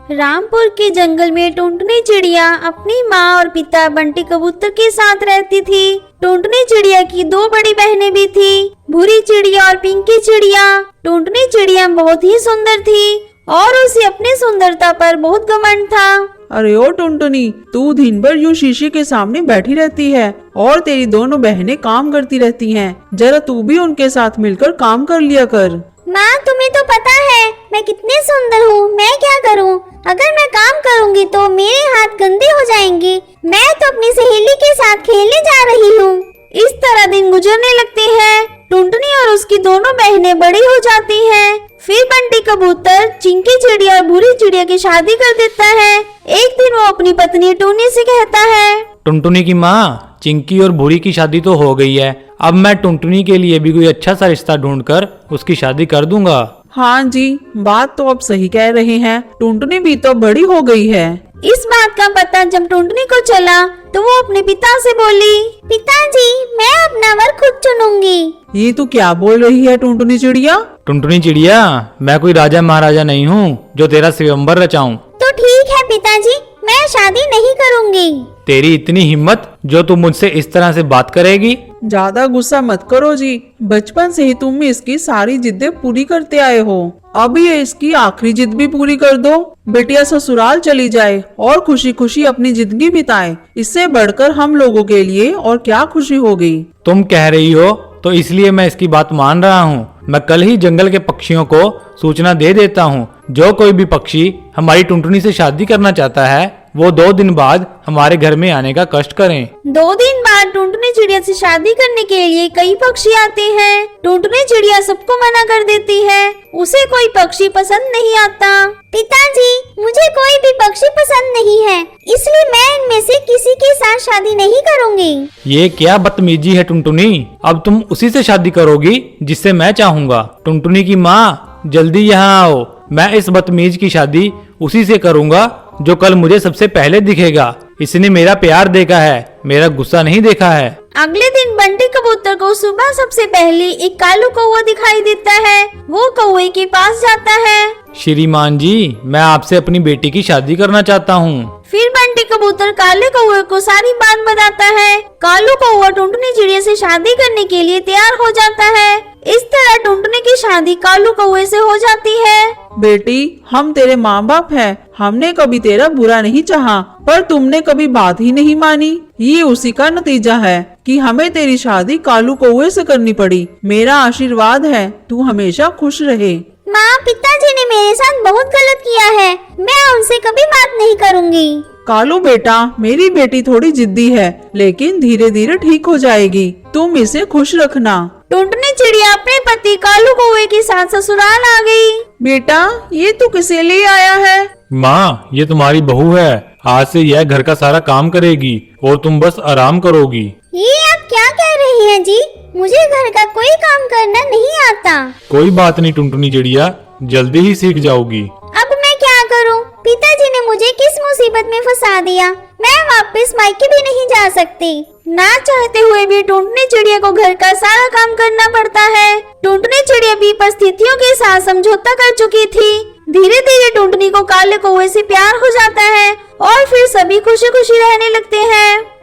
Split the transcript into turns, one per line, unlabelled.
रामपुर के जंगल में टुनटुनी चिड़िया अपनी माँ और पिता बंटी कबूतर के साथ रहती थी। टुनटुनी चिड़िया की दो बड़ी बहनें भी थी, भूरी चिड़िया और पिंकी चिड़िया। टुनटुनी चिड़िया बहुत ही सुंदर थी और उसे अपनी सुंदरता पर बहुत घमंड था।
अरे ओ टुनटुनी, तू दिन भर यूं शीशे के सामने बैठी रहती है और तेरी दोनों बहनें काम करती रहती हैं। जरा तू भी उनके साथ मिलकर काम कर लिया कर।
माँ, तुम्हें तो पता है मैं कितनी सुंदर हूँ, मैं क्या करूँ? अगर मैं काम करूँगी तो मेरे हाथ गंदे हो जाएंगे। मैं तो अपनी सहेली के साथ खेलने जा रही हूँ। इस तरह दिन गुजरने लगते हैं। टुनटुनी और उसकी दोनों बहनें बड़ी हो जाती हैं। फिर बंटी कबूतर चिंकी चिड़िया और भूरी चिड़िया की शादी कर देता है। एक दिन वो अपनी पत्नी टुनी से कहता है,
टुनटुनी की माँ, चिंकी और भूरी की शादी तो हो गई है। अब मैं टुनटुनी के लिए भी कोई अच्छा सा रिश्ता ढूंढकर उसकी शादी कर दूंगा।
हाँ जी, बात तो आप सही कह रहे हैं। टुनटुनी भी तो बड़ी हो गई है।
इस बात का पता जब टुनटुनी को चला तो वो अपने पिता से बोली, पिताजी, मैं अपना वर खुद चुनूंगी।
ये तू क्या बोल रही है टुनटुनी चिड़िया?
टुनटुनी चिड़िया, मैं कोई राजा महाराजा नहीं हूँ जो तेरा स्वयंवर रचाऊं।
तो ठीक है पिताजी, मैं शादी नहीं करूंगी।
तेरी इतनी हिम्मत जो तू मुझसे इस तरह से बात करेगी?
ज्यादा गुस्सा मत करो जी, बचपन से ही तुम इसकी सारी जिद्दें पूरी करते आए हो। अब ये इसकी आखिरी जिद भी पूरी कर दो। बेटिया ससुराल चली जाए और खुशी खुशी अपनी जिंदगी बिताए। इससे बढ़कर हम लोगों के लिए और क्या खुशी होगी।
तुम कह रही हो तो इसलिए मैं इसकी बात मान रहा हूँ। मैं कल ही जंगल के पक्षियों को सूचना दे देता हूँ। जो कोई भी पक्षी हमारी टुनटुनी से शादी करना चाहता है वो 2 दिन बाद हमारे घर में आने का कष्ट करें।
2 दिन बाद टुनटुनी चिड़िया से शादी करने के लिए कई पक्षी आते हैं। टुनटुनी चिड़िया सबको मना कर देती है, उसे कोई पक्षी पसंद नहीं आता। पिताजी, मुझे कोई भी पक्षी पसंद नहीं है, इसलिए मैं इनमें से किसी के साथ शादी नहीं करूंगी।
ये क्या बदतमीजी है टुनटुनी? अब तुम उसी से शादी करोगी जिससे मैं चाहूँगा। टुनटुनी की माँ, जल्दी यहाँ आओ। मैं इस बदतमीज की शादी उसी से करूँगा जो कल मुझे सबसे पहले दिखेगा। इसने मेरा प्यार देखा है, मेरा गुस्सा नहीं देखा है।
अगले दिन बंटी कबूतर को सुबह सबसे पहले एक कालू कौवा दिखाई देता है। वो कौवे के पास जाता है।
श्रीमान जी, मैं आपसे अपनी बेटी की शादी करना चाहता हूँ।
फिर बंटी कबूतर काले कौवे को सारी बात बताता है। कालू कौवा टुनटुनी चिड़िया से शादी करने के लिए तैयार हो जाता है। इस तरह टुनटुनी की शादी कालू कौवे से हो जाती है।
बेटी, हम तेरे माँ बाप हैं। हमने कभी तेरा बुरा नहीं चाहा, पर तुमने कभी बात ही नहीं मानी। ये उसी का नतीजा है कि हमें तेरी शादी कालू कौवे से करनी पड़ी। मेरा आशीर्वाद है, तू हमेशा खुश रहे।
माँ, पिताजी ने मेरे साथ बहुत गलत किया है, मैं उनसे कभी बात नहीं करूँगी।
कालू बेटा, मेरी बेटी थोड़ी जिद्दी है, लेकिन धीरे धीरे ठीक हो जाएगी। तुम इसे खुश रखना।
टुनटुनी चिड़िया अपने पति कालू कौवे के साथ ससुराल आ गई।
बेटा, ये तू किसे ले आया है?
माँ, ये तुम्हारी बहू है। आज से यह घर का सारा काम करेगी और तुम बस आराम करोगी।
ये आप क्या कह रही हैं जी? मुझे घर का कोई काम करना नहीं आता।
कोई बात नहीं टुनटुनी चिड़िया, जल्दी ही सीख जाओगी।
अब मैं क्या करूं? पिताजी ने मुझे किस मुसीबत में फंसा दिया। मैं वापस मायके भी नहीं जा सकती। ना चाहते हुए भी टुनटुनी चिड़िया को घर का सारा काम करना पड़ता है। टुनटुनी चिड़िया भी परिस्थितियों के साथ समझौता कर चुकी थी। धीरे धीरे टुनटुनी को काले कौवे से प्यार हो जाता है और फिर सभी खुशी खुशी रहने लगते हैं।